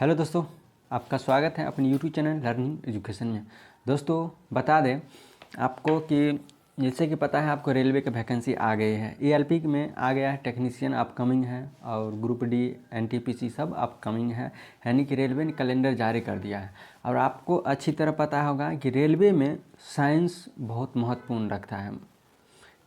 Hello दोस्तों, आपका स्वागत है अपने यूट्यूब चैनल लर्निंग एजुकेशन में। दोस्तों बता दें आपको कि जैसे कि पता है आपको रेलवे की वैकेंसी आ गई है, एएलपी में आ गया है, टेक्नीशियन अपकमिंग है और ग्रुप डी एनटीपीसी सब अपकमिंग है। यानी कि रेलवे ने कैलेंडर जारी कर दिया है। और आपको अच्छी तरह पता होगा कि रेलवे में साइंस बहुत महत्वपूर्ण रखता है,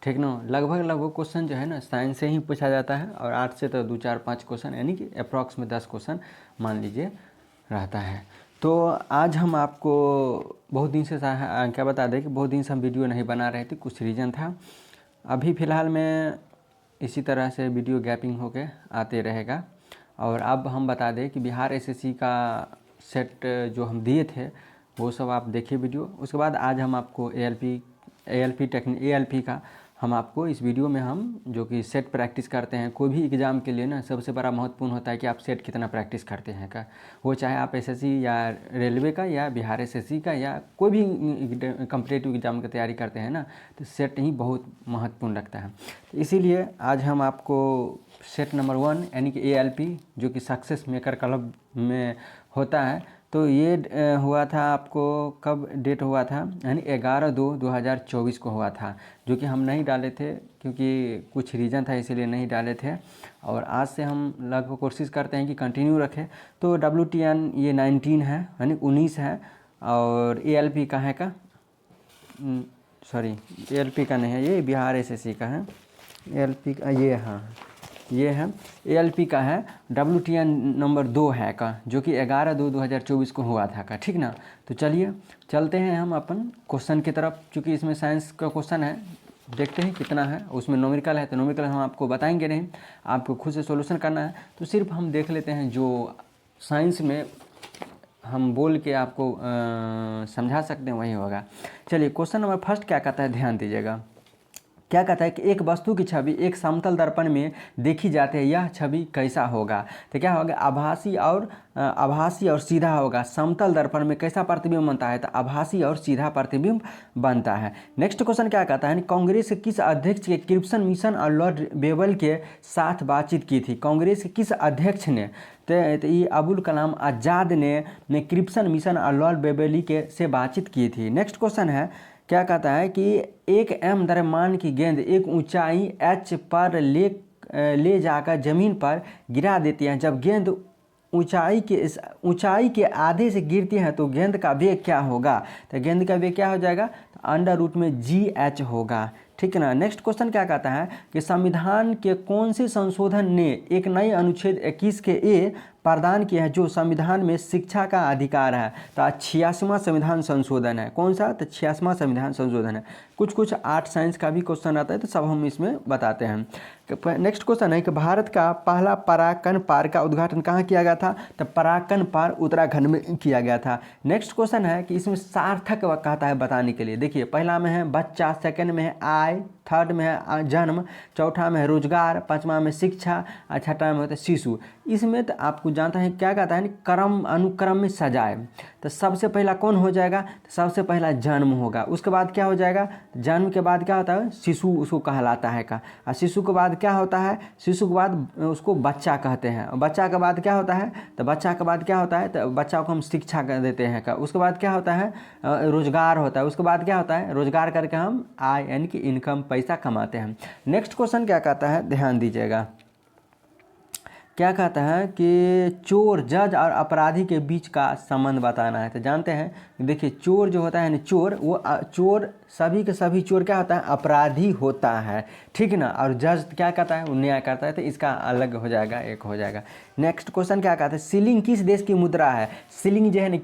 ठीक ना। लगभग क्वेश्चन जो है ना साइंस से ही पूछा जाता है और आर्ट्स से तो 2-4-5 क्वेश्चन यानी कि अप्रॉक्स में 10 क्वेश्चन मान लीजिए रहता है। तो आज हम आपको बहुत दिन से क्या बता दें कि बहुत दिन से हम वीडियो नहीं बना रहे थे, कुछ रीज़न था। अभी फ़िलहाल में इसी तरह से वीडियो गैपिंग होके आते रहेगा। और अब हम बता दें कि बिहार एसएससी का सेट जो हम दिए थे वो सब आप देखिए वीडियो। उसके बाद आज हम आपको एएलपी का हम आपको इस वीडियो में हम जो कि सेट प्रैक्टिस करते हैं। कोई भी एग्ज़ाम के लिए ना सबसे बड़ा महत्वपूर्ण होता है कि आप सेट कितना प्रैक्टिस करते हैं का, वो चाहे आप एसएससी या रेलवे का या बिहार एसएससी का या कोई भी कम्पिटिटिव एग्ज़ाम की तैयारी करते हैं ना, तो सेट ही बहुत महत्वपूर्ण रखता है। तो इसीलिए आज हम आपको सेट नंबर 1 यानी कि एएलपी जो कि सक्सेस मेकर क्लब में होता है, तो ये हुआ था आपको कब डेट हुआ था, यानी 11/2/2024 को हुआ था, जो कि हम नहीं डाले थे क्योंकि कुछ रीज़न था इसीलिए नहीं डाले थे। और आज से हम लगभग कोशिश करते हैं कि कंटिन्यू रखें। तो WTN ये 19 है यानी 19 है। और एएलपी का है का सॉरी एएलपी का नहीं है, ये बिहार एसएससी का है। एएलपी का ये हाँ ये है, एएलपी का है। WTN नंबर 2 है का, जो कि 11/2/2024 को हुआ था का, ठीक ना। तो चलिए चलते हैं हम अपन क्वेश्चन की तरफ। चूँकि इसमें साइंस का क्वेश्चन है, देखते हैं कितना है। उसमें नोमेरिकल है तो नोमेरिकल हम आपको बताएंगे नहीं, आपको खुद से सॉल्यूशन करना है। तो सिर्फ हम देख लेते हैं जो साइंस में हम बोल के आपको समझा सकते हैं वही होगा। चलिए क्वेश्चन नंबर फर्स्ट क्या कहता है, ध्यान दीजिएगा। क्या कहता है कि एक वस्तु की छवि एक समतल दर्पण में देखी जाती है, यह छवि कैसा होगा। तो क्या होगा, आभासी और सीधा होगा। समतल दर्पण में कैसा प्रतिबिंब बनता है, तो आभासी और सीधा प्रतिबिंब बनता है। नेक्स्ट क्वेश्चन क्या कहता है, कांग्रेस के किस अध्यक्ष के क्रिप्सन मिशन और लॉर्ड बेबल के साथ बातचीत की थी। कांग्रेस के किस अध्यक्ष ने, तो ये अबुल कलाम आज़ाद ने क्रिप्सन मिशन और लॉर्ड बेबली के से बातचीत की थी। नेक्स्ट क्वेश्चन है क्या कहता है कि एक m द्रव्यमान की गेंद एक ऊंचाई h पर ले जाकर जमीन पर गिरा देती है। जब गेंद ऊंचाई के आधे से गिरती है तो गेंद का वेग क्या होगा। तो गेंद का वेग क्या हो जाएगा, तो √g(h) होगा, ठीक है ना। नेक्स्ट क्वेश्चन क्या कहता है कि संविधान के कौन से संशोधन ने एक नई अनुच्छेद 21 के ए प्रदान किया है, जो संविधान में शिक्षा का अधिकार है। तो 86वां संविधान संशोधन है। कौन सा, तो 86वां संविधान संशोधन है। कुछ आर्ट साइंस का भी क्वेश्चन आता है तो सब हम इसमें बताते हैं। नेक्स्ट क्वेश्चन है कि भारत का पहला परागकण पार्क का उद्घाटन कहाँ किया गया था, तो परागकण पार्क उत्तराखंड में किया गया था। नेक्स्ट क्वेश्चन है कि इसमें सार्थक कहता है बताने के लिए। देखिए पहला में है बच्चा, सेकंड में है आय, थर्ड में है जन्म, चौथा में है रोजगार, पांचवा में शिक्षा और छठा में होता है शिशु। इसमें तो आपको जानता है क्या कहता है, क्रम अनुक्रम में सजाए। तो सबसे पहला कौन हो जाएगा, तो सबसे पहला जन्म होगा। उसके बाद क्या हो जाएगा, जन्म के बाद क्या होता है, शिशु उसको कहलाता है का। और शिशु के बाद क्या होता है, शिशु के बाद उसको बच्चा कहते हैं। और बच्चा के बाद क्या होता है, तो बच्चा के बाद क्या होता है, तो बच्चा को हम शिक्षा कर देते हैं का। उसके बाद क्या होता है, रोजगार होता है। उसके बाद क्या होता है, रोजगार करके हम आय यानी कि इनकम पैसा कमाते हैं। नेक्स्ट क्वेश्चन क्या कहता है, ध्यान दीजिएगा। क्या कहता है कि चोर, जज और अपराधी के बीच का संबंध बताना है। तो जानते हैं, देखिए चोर जो होता है ना, चोर वो चोर सभी के सभी चोर क्या होता है, अपराधी होता है, ठीक ना। और जज क्या कहता है, वो न्याय करता है। तो इसका अलग हो जाएगा, एक हो जाएगा। नेक्स्ट क्वेश्चन क्या कहता है, शिलिंग किस देश की मुद्रा है। शिलिंग जो है ना,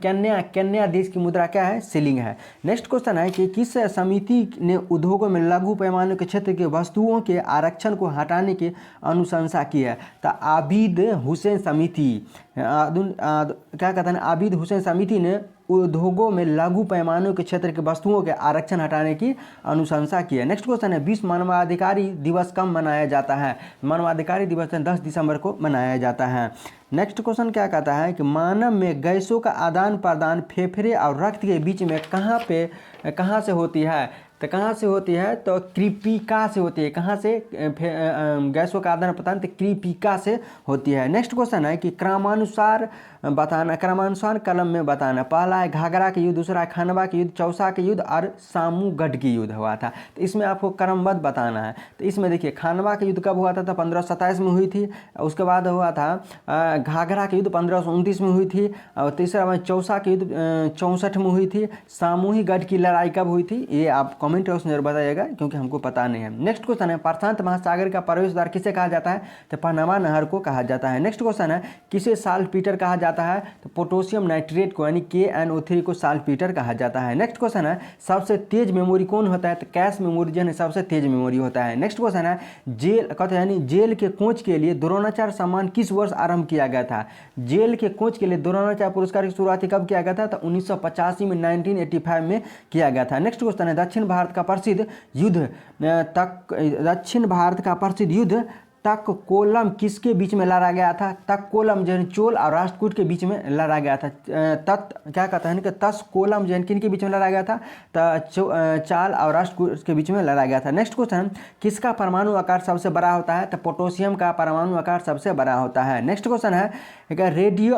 केन्या देश की मुद्रा क्या है, शिलिंग है। नेक्स्ट क्वेश्चन है कि किस समिति ने उद्योगों में लघु पैमाने के क्षेत्र के वस्तुओं के आरक्षण को हटाने की अनुशंसा की है। तो आबिद हुसैन समिति, क्या कहते हैं, आबिद हुसैन समिति ने उद्योगों में लघु पैमाने के क्षेत्र के वस्तुओं के आरक्षण हटाने की अनुशंसा की है। नेक्स्ट क्वेश्चन है विश्व मानवाधिकारी दिवस कब मनाया जाता है। मानवाधिकारी दिवस 10 दिसंबर को मनाया जाता है। नेक्स्ट क्वेश्चन क्या कहता है कि मानव में गैसों का आदान प्रदान फेफड़े और रक्त के बीच में कहाँ से होती है। तो कहाँ से होती है, तो कृपिका से होती है। कहाँ से गैसों का आदान प्रदान, तो कृपिका से होती है। नेक्स्ट क्वेश्चन है कि क्रमानुसार बताना, क्रमानुसार कलम में बताना। पहला है घाघरा के युद्ध, दूसरा है खानवा के युद्ध, चौसा के युद्ध और सामूगढ़ की युद्ध हुआ था। तो इसमें आपको क्रमबद्ध बताना है। तो इसमें देखिए खानवा के युद्ध कब हुआ था, तो 1527 में हुई थी। उसके बाद हुआ था घाघरा के युद्ध 1529 में हुई थी। और तीसरा में चौसा के युद्ध 64 में हुई थी। सामूहिगढ़ की लड़ाई कब हुई थी, ये आप कमेंट बॉक्स में जरूर बताइएगा, क्योंकि हमको पता नहीं है। नेक्स्ट क्वेश्चन है प्रशांत महासागर का प्रवेश द्वार किसे कहा जाता है, तो पनामा नहर को कहा जाता है। नेक्स्ट क्वेश्चन है किसे साल्टपीटर कहा जाता है, तो पोटेशियम नाइट्रेट को यानी KNO3 को साल्टपीटर कहा जाता है। नेक्स्ट क्वेश्चन है सबसे तेज मेमोरी कौन होता है, तो कैश मेमोरी जो है सबसे तेज मेमोरी होता है। नेक्स्ट क्वेश्चन है जेल कहते हैं यानी जेल के कोच के लिए द्रोणाचार्य सम्मान किस वर्ष आरंभ किया गया था। जेल के कोच के लिए द्रोणाचार्य पुरस्कार की शुरुआत कब किया गया था, तो 1985 में 1985 में किया गया था। नेक्स्ट क्वेश्चन है दक्षिण भारत का प्रसिद्ध युद्ध तक्कोलम किसके बीच में लड़ा गया था। तक्कोलम जो है चोल और राष्ट्रकूट के बीच में लड़ा गया था। क्या कहता है कि तस्कोलम जो है किन के बीच में लड़ा गया था, चाल और राष्ट्रकूट के बीच में लड़ा गया था। नेक्स्ट क्वेश्चन किसका परमाणु आकार सबसे बड़ा होता है, तो पोटेशियम का परमाणु आकार सबसे बड़ा होता है। नेक्स्ट क्वेश्चन है रेडियो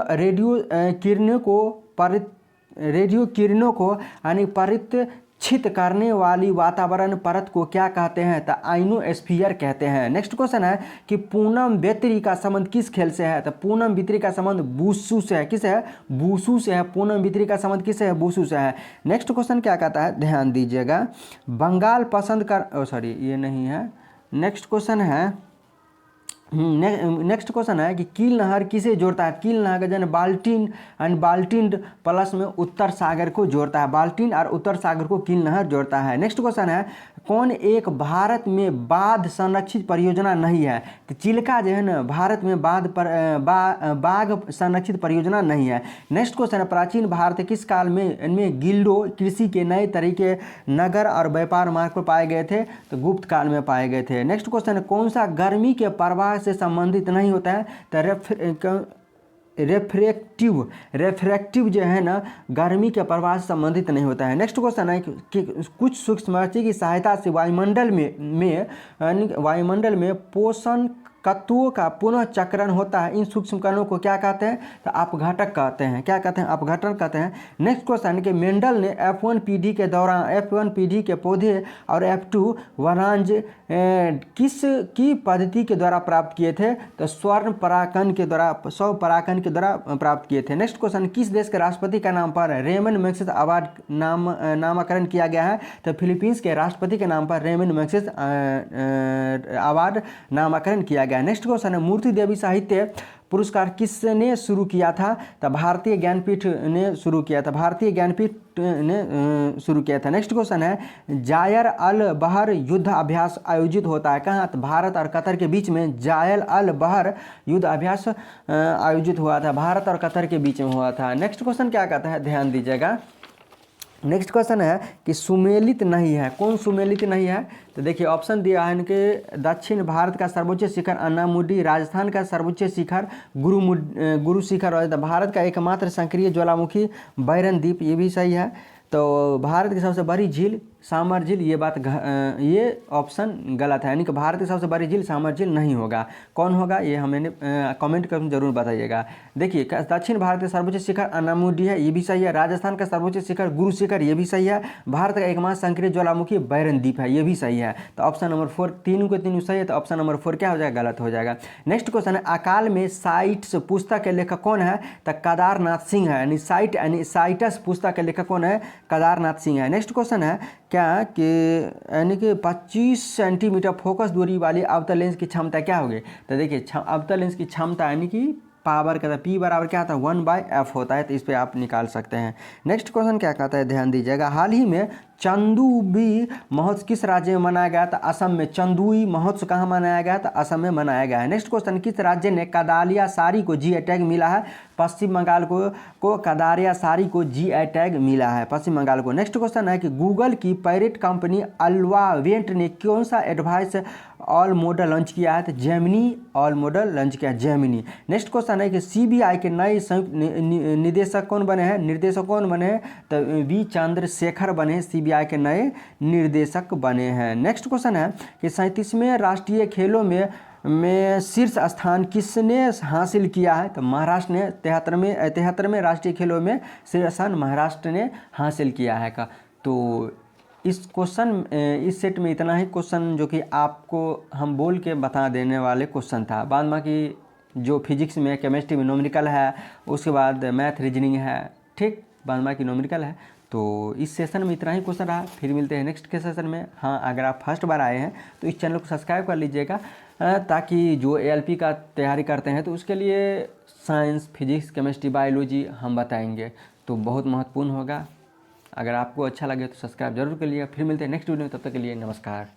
किरणों को यानी परिचित करने वाली वातावरण परत को क्या कहते हैं, तो आइनोस्फीयर कहते हैं। नेक्स्ट क्वेश्चन है कि पूनम बेत्री का संबंध किस खेल से है, तो पूनम बेत्री का संबंध वुशु से है। किस है, वुशु से है। पूनम बेत्री का संबंध किससे है, वुशु से है। नेक्स्ट क्वेश्चन क्या कहता है, ध्यान दीजिएगा। बंगाल पसंद कर सॉरी ये नहीं है। नेक्स्ट क्वेश्चन है नेक्स्ट क्वेश्चन है कि कील नहर किसे जोड़ता है। कील नहर का जन बाल्टिन प्लस में उत्तर सागर को जोड़ता है। बाल्टिन और उत्तर सागर को कील नहर जोड़ता है। नेक्स्ट क्वेश्चन है कौन एक भारत में बाघ संरक्षित परियोजना नहीं है, तो चिल्का जो है ना भारत में बाघ संरक्षित परियोजना नहीं है। नेक्स्ट क्वेश्चन है प्राचीन भारत किस काल में इनमें गिल्डो कृषि के नए तरीके नगर और व्यापार मार्ग पर पाए गए थे, तो गुप्त काल में पाए गए थे। नेक्स्ट क्वेश्चन है कौन सा गर्मी के प्रवाह से संबंधित नहीं होता है, तो रेफ्रैक्टिव जो है ना गर्मी के प्रवाह से संबंधित नहीं होता है। नेक्स्ट क्वेश्चन है कि कुछ सूक्ष्मदर्शी की सहायता से वायुमंडल में पोषण तत्वों का पुनः चक्रण होता है। इन सूक्ष्म कणों को क्या कहते हैं, तो अपघटक कहते हैं। क्या कहते हैं, अपघटन कहते हैं। नेक्स्ट क्वेश्चन कि मेंडल ने F1 पीढ़ी के दौरान F1 पीढ़ी के पौधे और F2 वरांज किस की पद्धति के द्वारा प्राप्त किए थे, तो स्वर्ण परागण के द्वारा प्राप्त किए थे। नेक्स्ट क्वेश्चन किस देश के राष्ट्रपति का नाम पर रेमन मैग्सेसे अवार्ड नामकरण किया गया है, तो फिलीपींस के राष्ट्रपति के नाम पर रेमन मैग्सेसे अवार्ड नामकरण किया गया। नेक्स्ट क्वेश्चन है मूर्ति देवी साहित्य पुरस्कार किसने शुरू किया था, तो भारतीय ज्ञानपीठ ने शुरू किया था। नेक्स्ट क्वेश्चन है जायर अल बहर युद्ध अभ्यास आयोजित होता है कहाँ, तो भारत और कतर के बीच में जायल अल बहर युद्ध अभ्यास आयोजित हुआ था, भारत और कतर के बीच में हुआ था। नेक्स्ट क्वेश्चन क्या कहता है, ध्यान दीजिएगा। नेक्स्ट क्वेश्चन है कि सुमेलित नहीं है, कौन सुमेलित नहीं है, तो देखिए ऑप्शन दिया है इनके दक्षिण भारत का सर्वोच्च शिखर अन्नामुडी, राजस्थान का सर्वोच्च शिखर गुरु शिखर और भारत का एकमात्र सक्रिय ज्वालामुखी बैरन द्वीप, ये भी सही है। तो भारत की सबसे बड़ी झील सामर झील, ये ऑप्शन गलत है, यानी कि भारत की सबसे बड़ी झील सामर झील नहीं होगा। कौन होगा ये हमें कमेंट करके जरूर बताइएगा। देखिए दक्षिण भारत का सर्वोच्च शिखर अन्नामुडी है, ये भी सही है। राजस्थान का सर्वोच्च शिखर गुरु शिखर, ये भी सही है। भारत का एकमात्र सक्रिय ज्वालामुखी बैरन द्वीप है, ये भी सही है। तो ऑप्शन नंबर 4 तीनों सही है, तो ऑप्शन नंबर 4 क्या हो जाएगा, गलत हो जाएगा। नेक्स्ट क्वेश्चन है अकाल में साइट्स पुस्तक के लेखक कौन है, तो केदारनाथ सिंह है, यानी साइटस पुस्तक के लेखक कौन है, केदारनाथ सिंह है। नेक्स्ट क्वेश्चन है क्या कि यानी कि 25 सेंटीमीटर फोकस दूरी वाली अवतल लेंस की क्षमता क्या होगी, तो देखिए अवतल लेंस की क्षमता यानी कि पावर का P बराबर क्या आता है 1/f होता है, तो इस पर आप निकाल सकते हैं। नेक्स्ट क्वेश्चन क्या कहता है, ध्यान दीजिएगा। हाल ही में चंदुबी महोत्सव किस राज्य में मनाया गया था, असम में। चंदुई महोत्सव कहाँ मनाया गया था, असम में मनाया गया है। नेक्स्ट क्वेश्चन किस राज्य ने कदालिया साड़ी को GI टैग मिला है, पश्चिम बंगाल को कदारिया साड़ी को GI टैग मिला है, पश्चिम बंगाल को। नेक्स्ट क्वेश्चन है कि गूगल की पैरेट कंपनी अल्फाबेट ने कौन सा एडवाइस ऑल मॉडल लॉन्च किया है, तो जेमिनी ऑल मॉडल लॉन्च किया है, जेमिनी। नेक्स्ट क्वेश्चन है कि CBI के नए संयुक्त निर्देशक कौन बने हैं, तो V चंद्रशेखर बने हैं सीबीआई के नए निर्देशक बने हैं। नेक्स्ट क्वेश्चन है कि 37वें राष्ट्रीय खेलों में शीर्ष स्थान किसने हासिल किया है? तो महाराष्ट्र ने 73वें राष्ट्रीय खेलों में शीर्ष स्थान महाराष्ट्र ने हासिल किया है का। तो इस सेट में इतना ही क्वेश्चन जो कि आपको हम बोल के बता देने वाले क्वेश्चन था। बाद बाकी जो फिजिक्स में, केमिस्ट्री में न्यूमेरिकल है, उसके बाद मैथ रीजनिंग है, ठीक, बाद बाकी न्यूमेरिकल है। तो इस सेशन में इतना ही क्वेश्चन रहा। फिर मिलते हैं नेक्स्ट के सेशन में। हाँ, अगर आप फर्स्ट बार आए हैं तो इस चैनल को सब्सक्राइब कर लीजिएगा, ताकि जो ALP का तैयारी करते हैं तो उसके लिए साइंस, फिजिक्स, केमिस्ट्री, बायोलॉजी हम बताएंगे, तो बहुत महत्वपूर्ण होगा। अगर आपको अच्छा लगे तो सब्सक्राइब जरूर कर लीजिएगा। फिर मिलते हैं नेक्स्ट वीडियो में, तब तक के लिए नमस्कार।